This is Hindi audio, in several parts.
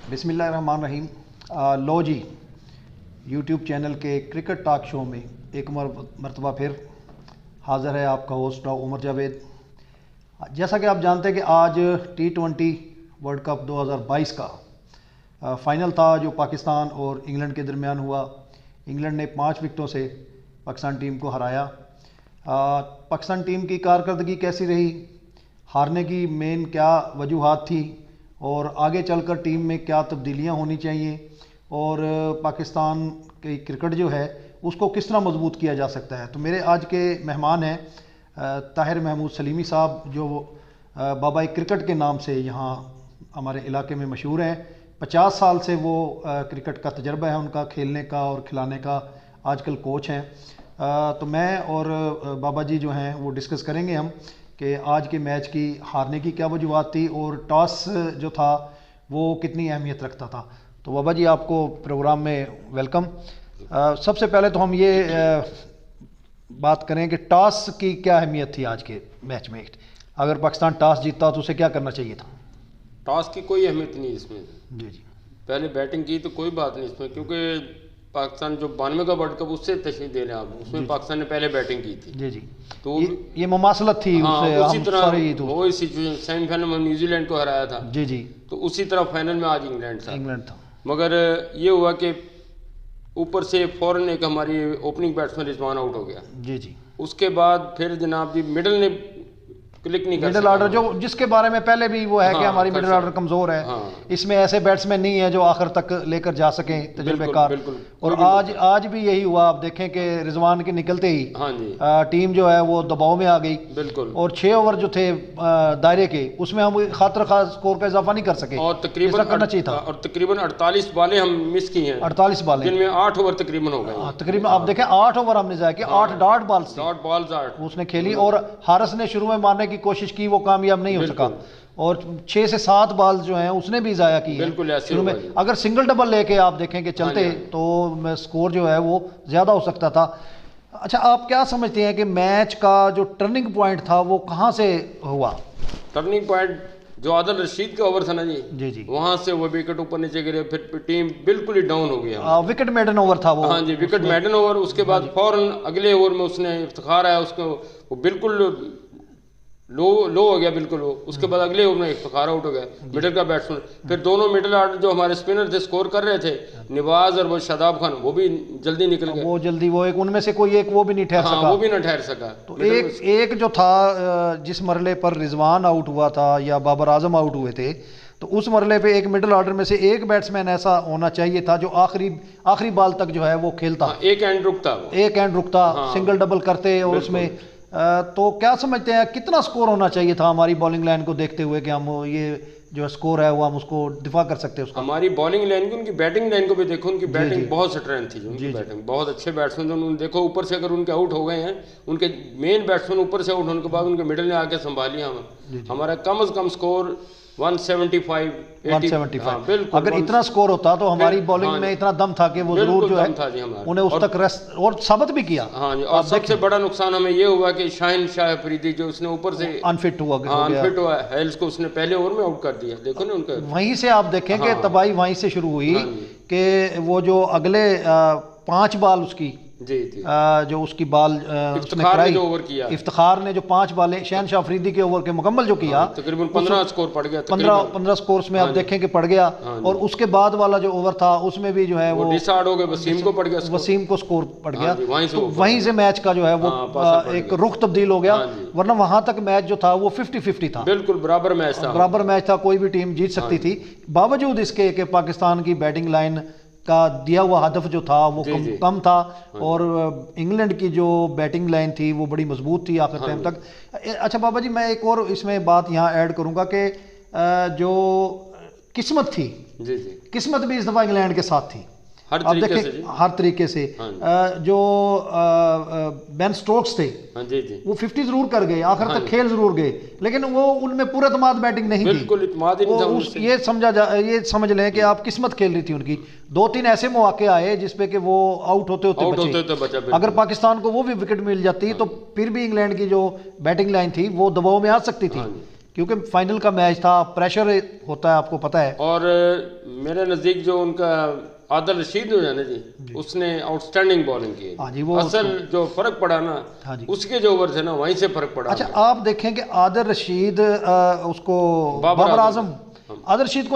बिस्मिल्लाहिर्रहमानिर्रहीम। लो जी, यूट्यूब चैनल के क्रिकेट टॉक शो में एक मरतबा फिर हाज़िर है आपका होस्ट उमर जावेद। जैसा कि आप जानते हैं कि आज T20 वर्ल्ड कप 2022 का फ़ाइनल था जो पाकिस्तान और इंग्लैंड के दरमियान हुआ। इंग्लैंड ने 5 विकेटों से पाकिस्तान टीम को हराया। पाकिस्तान टीम की कारकर्दगी कैसी रही, हारने की मेन क्या वजूहात थी और आगे चलकर टीम में क्या तब्दीलियां होनी चाहिए और पाकिस्तान की क्रिकेट जो है उसको किस तरह मजबूत किया जा सकता है। तो मेरे आज के मेहमान हैं ताहिर महमूद सलीमी साहब, जो बाबा क्रिकेट के नाम से यहाँ हमारे इलाके में मशहूर हैं। 50 साल से वो क्रिकेट का तजर्बा है उनका, खेलने का और खिलाने का। आजकल कोच हैं। तो मैं और बाबा जी जो हैं वो डिस्कस करेंगे हम कि आज के मैच की हारने की क्या वजूहत थी और टॉस जो था वो कितनी अहमियत रखता था। तो बाबा जी आपको प्रोग्राम में वेलकम। सबसे पहले तो हम ये बात करें कि टॉस की क्या अहमियत थी आज के मैच में। अगर पाकिस्तान टॉस जीतता तो उसे क्या करना चाहिए था? टॉस की कोई अहमियत नहीं इसमें। जी जी, पहले बैटिंग की तो कोई बात नहीं इसमें, क्योंकि पाकिस्तान जो 92 का वर्ल्ड कप उससे तशरीफ दे रहे हैं आप, उसमें पाकिस्तान ने पहले बैटिंग की थी। जी जी, तो ये मुमासलत थी। हाँ, उसी तरह तो वही सिचुएशन सेमीफाइनल में न्यूजीलैंड को हराया था। जी जी, तो उसी तरह फाइनल में आज इंग्लैंड था। मगर ये हुआ कि ऊपर से फौरन एक हमारी ओपनिंग बैट्समैन रिजवान आउट हो गया। जी जी, उसके बाद फिर जनाब जी मिडल ने क्लिक नहीं कर मिडिल ऑर्डर जो जिसके बारे में पहले भी वो है कि हमारी मिडिल ऑर्डर कमजोर है। इसमें ऐसे बैट्समैन नहीं है जो आखिर तक लेकर जा सकें, तजुर्बेकार। और आज भी यही हुआ। आप देखें कि रिजवान के निकलते ही टीम जो है वो दबाव में आ गई। बिल्कुल। और 6 ओवर जो थे दायरे के, उसमें हम खातिर खास स्कोर का इजाफा नहीं कर सके और तकरीबन करना चाहिए था। और तकरीबन 48 बालें हम मिस की हैं। 48 बालें, जिनमें 8 ओवर तकरीबन हो गए। तकरीबन आप देखें 8 ओवर हमने जाए कि 8 डॉट बॉल्स उसने खेली और हारिस ने शुरू में मारने की कोशिश की, वो कामयाब नहीं हो सका। और 6 से 7 बॉल जो हैं उसने भी ज़ाया की है शुरू में। अगर सिंगल डबल लेके आप देखें कि चलते तो स्कोर जो है वो ज़्यादा हो सकता था। अच्छा, आप क्या समझते हैं कि मैच का जो टर्निंग पॉइंट था वो कहाँ से हुआ? टर्निंग पॉइंट जो आदिल रशीद का ओवर था ना जी, जी जी, वहां से वो विकेट ऊपर नीचे गिरे, फिर टीम बिल्कुल ही डाउन हो गया। विकेट मेडन ओवर था वो। हाँ जी, विकेट मेडन ओवर। उसके बाद फौरन अगले ओवर में उसने इफ्तिखार आया, उसको वो बिल्कुल लो हो गया बिल्कुल वो। उसके बाद अगले ओवर में इफ्तिखार आउट हो गया, मिडिल का बैट्समैन। फिर दोनों मिडिल ऑर्डर जो हमारे स्पिनर थे स्कोर कर रहे थे, निवाज और वो शादाब खान, वो भी जल्दी निकल गए। वो जल्दी वो एक उनमें से कोई एक वो भी नहीं ठहर सका। वो भी ना ठहर सका। तो एक जो था जिस मरले पर रिजवान आउट हुआ था या बाबर आजम आउट हुए थे, तो उस मरले पे एक मिडिल ऑर्डर में से एक बैट्समैन ऐसा होना चाहिए था जो आखिरी बॉल तक जो है वो खेलता। एक एंड रुकता, सिंगल डबल करते। और उसमें तो क्या समझते हैं कितना स्कोर होना चाहिए था हमारी बॉलिंग लाइन को देखते हुए कि हम ये जो स्कोर है वो हम उसको दिफा कर सकते हैं उसका? हमारी बॉलिंग लाइन की, उनकी बैटिंग लाइन को भी देखो। उनकी बैटिंग बहुत स्ट्रेंथ थी। उनकी बैटिंग बहुत अच्छे बैट्समैन थे। देखो ऊपर से अगर उनके आउट हो गए हैं, उनके मेन बैट्समैन ऊपर से आउट होने के बाद उनके मिडिल ने आके संभालिया। हमारा कम से कम स्कोर 175 175। अगर इतना स्कोर होता तो हमारी बॉलिंग में इतना दम था कि वो जरूर जो है उन्हें उस तक रेस्ट और साबित भी किया। हाँ जी। और सबसे बड़ा नुकसान हमें ये हुआ कि शाहिन शाह अफरीदी जो उसने ऊपर से अनफिट हुआ हेल्स को उसने पहले ओवर में आउट कर दिया। देखो ना उनका वहीं से आप देखें कि तबाही वहीं से शुरू हुई कि वो जो अगले 5 बॉल उसकी जो उसकी बॉल इफ्तिखार ने जो 5 बॉलें शहनशाह अफरीदी के ओवर के मुकम्मल जो किया, तकरीबन 15 स्कोर पड़ गया। 15 स्कोर में आप देखें कि पड़ गया। और उसके बाद वाला जो ओवर था उसमें भी जो है वो डिसाइड हो गया, वसीम को पड़ गया, वसीम को स्कोर पड़ गया। तो वहीं से मैच का जो है वो एक रुख तब्दील हो गया। वरना वहां तक मैच जो था वो 50-50 था, बिल्कुल बराबर मैच था। कोई भी टीम जीत सकती थी। बावजूद इसके कि पाकिस्तान की बैटिंग लाइन का दिया हुआ हदफ जो था वो कम था और इंग्लैंड की जो बैटिंग लाइन थी वो बड़ी मजबूत थी आखिर टाइम तक। अच्छा बाबा जी, मैं एक और इसमें बात यहाँ ऐड करूँगा कि जो किस्मत थी, किस्मत भी इस दफ़ा इंग्लैंड के साथ थी हर तरीके से। जो बेन स्टोक्स थे वो 50 जरूर कर गए, आखिर तक खेल जरूर गए, लेकिन वो उनमें पूरा इत्मीनान बैटिंग नहीं थी। ये समझ लें कि आप किस्मत खेल रही थी उनकी। 2-3 ऐसे मौके आए जिसपे कि वो आउट होते बचे। अगर पाकिस्तान को वो भी विकेट मिल जाती तो फिर भी इंग्लैंड की जो बैटिंग लाइन थी वो दबाव में आ सकती थी, क्योंकि फाइनल का मैच था, प्रेशर होता है, आपको पता है। और मेरे नज़दीक जो उनका आदिल रशीद जो है ना जी, उसने आउटस्टैंडिंग बॉलिंग की। हाँ जी, वो असल जो फर्क पड़ा ना, हाँ जी, उसके जो ओवर थे ना, वहीं से फर्क पड़ा। अच्छा, आप देखें कि आदिल रशीद उसको बाबर आजम आदिल रशीद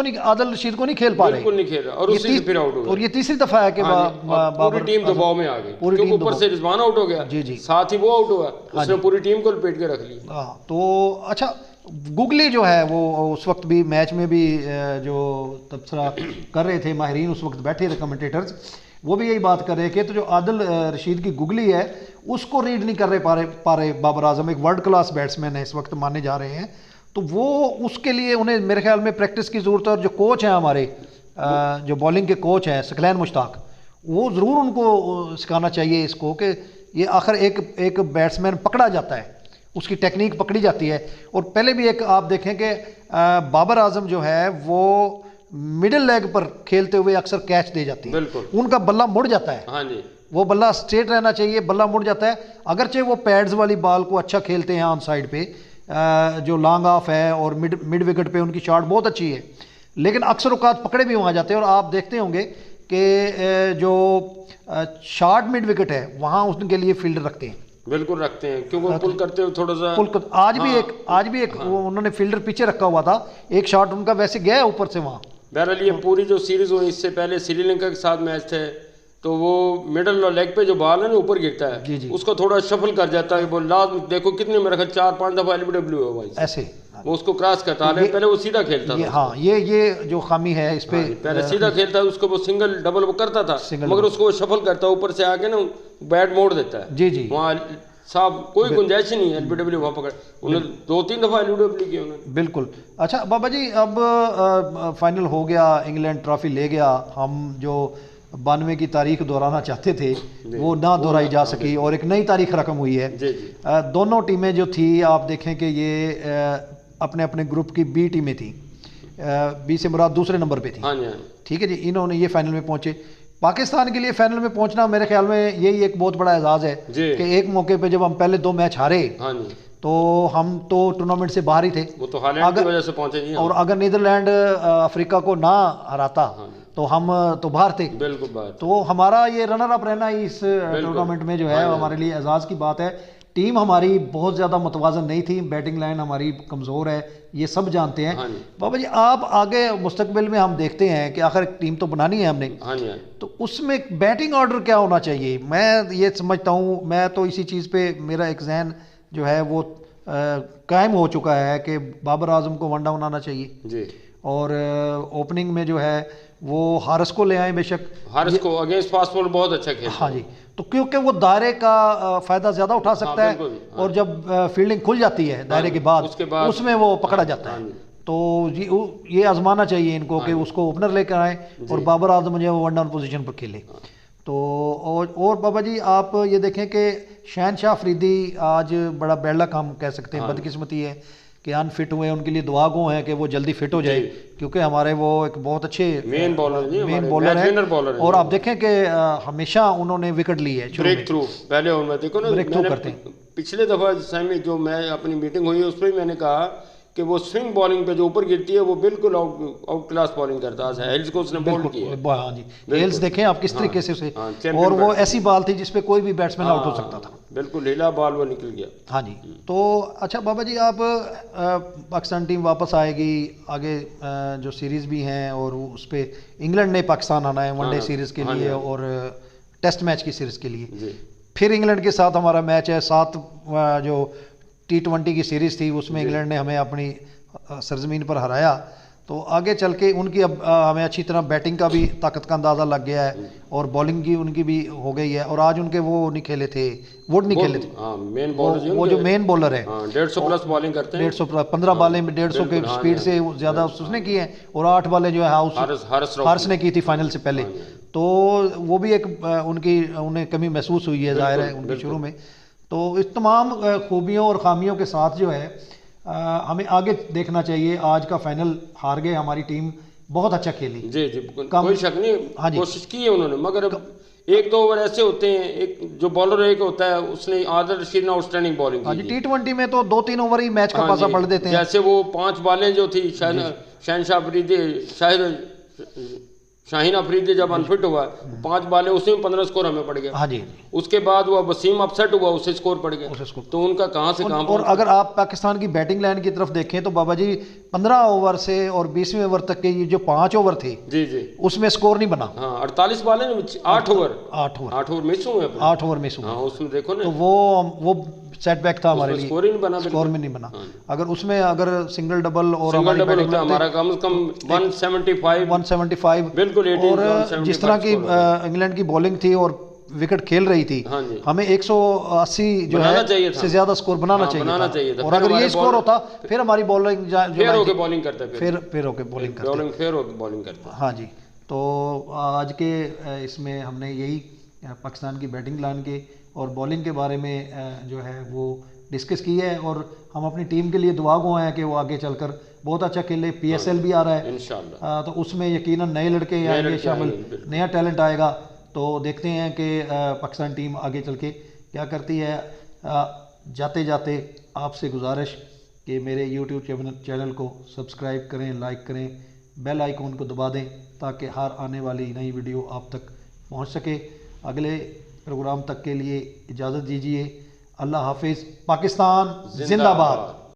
को नहीं खेल पा रहे, बिल्कुल नहीं खेल रहा, और उसी से फिर आउट हो गया। और ये तीसरी दफा है कि पूरी टीम दबाव में आ गई, क्योंकि ऊपर से रिजवान आउट हो गया, जी जी, साथ ही वो आउट हुआ, उसने पूरी टीम को लपेट के रख ली। तो अच्छा, गुगली जो है वो उस वक्त भी मैच में भी जो तबसरा कर रहे थे माहिरीन, उस वक्त बैठे थे कमेंटेटर्स, वो भी यही बात कर रहे थे तो जो आदिल रशीद की गुगली है उसको रीड नहीं कर पा रहे बाबर आजम। एक वर्ल्ड क्लास बैट्समैन है, इस वक्त माने जा रहे हैं, तो वो उसके लिए उन्हें मेरे ख्याल में प्रैक्टिस की ज़रूरत है। और जो कोच हैं हमारे, जो बॉलिंग के कोच हैं सकलैन मुश्ताक, वो ज़रूर उनको सिखाना चाहिए इसको कि ये आखिर एक बैट्समैन पकड़ा जाता है, उसकी टेक्निक पकड़ी जाती है। और पहले भी एक आप देखें कि बाबर आजम जो है वो मिडिल लेग पर खेलते हुए अक्सर कैच दे जाती है, उनका बल्ला मुड़ जाता है। हाँ जी, वो बल्ला स्ट्रेट रहना चाहिए, बल्ला मुड़ जाता है। अगरचे वो पैड्स वाली बॉल को अच्छा खेलते हैं ऑन साइड पे, जो लॉन्ग ऑफ है और मिड विकेट पे उनकी शॉट बहुत अच्छी है, लेकिन अक्सर औकात पकड़े भी वहाँ जाते हैं। और आप देखते होंगे कि जो शॉर्ट मिड विकेट है वहाँ उनके लिए फील्डर रखते हैं, बिल्कुल रखते हैं, क्योंकि पुल करते हुए थोड़ा सा आज भी एक उन्होंने फील्डर पीछे रखा हुआ था, एक शॉट उनका वैसे गया है ऊपर से वहाँ। बहरहाल ये पूरी जो सीरीज हुई, इससे पहले श्रीलंका के साथ मैच थे, तो वो मिडल और लेग पे जो बॉल है ना ऊपर गिरता है, जी जी, उसको थोड़ा शफल कर जाता है। वो लास्ट देखो कितने मेरे ख्याल 4-5 दफा एलबीडब्ल्यू हुआ ऐसे, वो उसको क्रॉस करता है। पहले वो सीधा खेलता था, हाँ, ये जो खामी है इस पे, पहले सीधा खेलता है, उसको वो सिंगल डबल वो करता था, मगर उसको वो शफल करता है, ऊपर से आके ना बैट मोड़ देता है। जी जी, वहाँ साहब कोई गुंजाइश नहीं है एलबीडब्ल्यू वहाँ पकड़, उन्होंने 2-3 दफा एलबीडब्ल्यू किया उन्होंने। बिल्कुल। अच्छा बाबा जी, अब फाइनल हो गया, इंग्लैंड ट्रॉफी ले गया, हम जो 92 की तारीख दोहराना चाहते थे वो ना दोहराई जा सकी और एक नई तारीख रकम हुई है। दोनों टीमें जो थी, आप देखें कि ये अपने अपने ग्रुप की बी टीमें थी, बी से मुराद दूसरे नंबर पे थी, ठीक है जी। इन्होंने ये फाइनल में पहुंचे। पाकिस्तान के लिए फाइनल में पहुंचना मेरे ख्याल में यही एक बहुत बड़ा एजाज़ है कि एक मौके पे जब हम पहले 2 मैच हारे तो हम तो टूर्नामेंट से बाहर ही थे, वो तो हालैंड की वजह से पहुंचे जी। और अगर नीदरलैंड अफ्रीका को ना हराता तो हम तो बाहर थे, बिल्कुल बाहर। तो हमारा ये रनर अप रहना इस टूर्नामेंट में जो है हमारे लिए एजाज़ की बात है। टीम हमारी बहुत ज़्यादा मुतवाज़न नहीं थी, बैटिंग लाइन हमारी कमज़ोर है, ये सब जानते हैं। बाबा जी, आप आगे मुस्तकबिल में हम देखते हैं कि आखिर टीम तो बनानी है हमने, तो उसमें बैटिंग ऑर्डर क्या होना चाहिए? मैं ये समझता हूँ, मैं तो इसी चीज़ पे मेरा एक जहन जो है वो कायम हो चुका है कि बाबर आजम को वनडा बनाना चाहिए जी, और ओपनिंग में जो है वो हारिस को ले आए, बेशक हारिस को अगेंस्ट फास्ट बॉल बहुत अच्छा खेलता है। हाँ जी, तो क्योंकि वो दायरे का फ़ायदा ज़्यादा उठा सकता है, और जब फील्डिंग खुल जाती है दायरे के बाद उसमें वो पकड़ा जाता है। तो ये आजमाना चाहिए इनको कि उसको ओपनर लेकर आए और बाबर आजम जो है वो वन डाउन पोजीशन पर खेले। तो और बाबा जी, आप ये देखें कि शहनशाह अफरीदी आज बड़ा बेड़ा काम कह सकते हैं, बदकिस्मती है कि अनफिट हुए, उनके लिए दुआ गो है कि वो जल्दी फिट हो जाए, क्योंकि हमारे वो एक बहुत अच्छे मेन बॉलर है। और आप देखें कि हमेशा उन्होंने विकेट ली है, ब्रेक थ्रू पहले ओवर में देखो ना, ब्रेक थ्रू करते हैं। पिछले दफा जो मैं अपनी मीटिंग हुई उस पर मैंने कहा कि वो स्विंग बॉलिंग पे जो ऊपर गिरती है वो बिल्कुल आउट क्लास बॉलिंग करता है। हेल्स को उसने बोल्ड किया। हाँ जी, हेल्स देखें आप किस तरीके से उसे, और वो ऐसी बॉल थी जिसपे कोई भी बैट्समैन आउट हो सकता था, बिल्कुल ढीला बॉल वो निकल गया। हाँ जी। तो अच्छा बाबा जी, आप पाकिस्तान टीम वापस आएगी, आगे जो सीरीज़ भी हैं और उस पर इंग्लैंड ने पाकिस्तान आना है वनडे सीरीज़ के लिए और टेस्ट मैच की सीरीज़ के लिए। फिर इंग्लैंड के साथ हमारा मैच है, 7 जो T20 की सीरीज़ थी उसमें इंग्लैंड ने हमें अपनी सरजमीन पर हराया। तो आगे चल के उनकी अब हमें अच्छी तरह बैटिंग का भी ताकत का अंदाज़ा लग गया है और बॉलिंग की उनकी भी हो गई है। और आज उनके वो नहीं खेले थे, वुड नहीं खेले थे, मेन बॉलर वो जो मेन बॉलर है 150 प्लस बॉलिंग करते हैं, 150 15 बालें में 150 के स्पीड से ज़्यादा उसने की है, और 8 बालें जो है हारिस ने की थी फाइनल से पहले। तो वो भी एक उन्हें कमी महसूस हुई है, जाहिर है उनके शुरू में। तो इस तमाम खूबियों और खामियों के साथ जो है हमें आगे देखना चाहिए। आज का फाइनल हार गए, हमारी टीम बहुत अच्छा खेली जी जी, कोई शक नहीं, हाँ जी, कोशिश की है उन्होंने, मगर एक दो ओवर ऐसे होते हैं, एक जो बॉलर एक होता है उसने आदिल रशीद ने आउटस्टैंडिंग बॉलिंग हाँ जी, की। T20 में तो 2-3 ओवर ही मैच का हाँ पासा जी, पलट देते हैं। जैसे वो 5 बालें जो थी शहनशाह अफरीदी शाहीन अफरीदी जब अनफिट हुआ 5 बालें उसमें 15 स्कोर हमें पड़ गया। हाँ जी, उसके बाद वो वसीम अपसेट हुआ, उससे स्कोर पड़ गया। उसे स्कोर। तो उनका कहाँ से कहाँ और अगर आप पाकिस्तान की बैटिंग लाइन की तरफ देखें तो बाबा जी 15 ओवर से और 20वें ओवर तक के ये जो 5 ओवर थे जी जी उसमें स्कोर नहीं बना। हाँ 48 बालें 8 ओवर 8 ओवर मिस हुए अपने। 8 ओवर मिस हुए। हाँ उसमें देखो ना, तो वो सेटबैक था हमारे लिए, स्कोर ही नहीं बना, स्कोर में नहीं बना। अगर उसमें अगर सिंगल डबल और सिंगल हमारी डबल बैटिंग होता है हमारा कम से कम 175 बिल्कुल 18 और जिस तरह की इंग्लैंड की बॉलिंग थी और विकेट खेल रही थी, हाँ जी, हमें 180 जो बनाना है चाहिए था, से ज्यादा स्कोर बनाना चाहिए था। और अगर ये स्कोर होता फिर हमारी बॉलिंग फेयर होकर बॉलिंग करते, फिर होकर बॉलिंग करते, फेयर होकर बॉलिंग करते। हाँ जी। तो आज के इसमें हमने यही पाकिस्तान की बैटिंग लाइन के और बॉलिंग के बारे में जो है वो डिस्कस की है, और हम अपनी टीम के लिए दुआ गो हैं कि वो आगे चलकर बहुत अच्छा खेले। PSL भी आ रहा है इंशाल्लाह, तो उसमें यकीनन नए लड़के आएंगे शामिल, नया टैलेंट आएगा। तो देखते हैं कि पाकिस्तान टीम आगे चल के क्या करती है। जाते जाते आपसे गुजारिश कि मेरे YouTube चैनल को सब्सक्राइब करें, लाइक करें, बेल आइकॉन को दबा दें ताकि हर आने वाली नई वीडियो आप तक पहुंच सके। अगले प्रोग्राम तक के लिए इजाज़त दीजिए। अल्लाह हाफिज़। पाकिस्तान जिंदाबाद।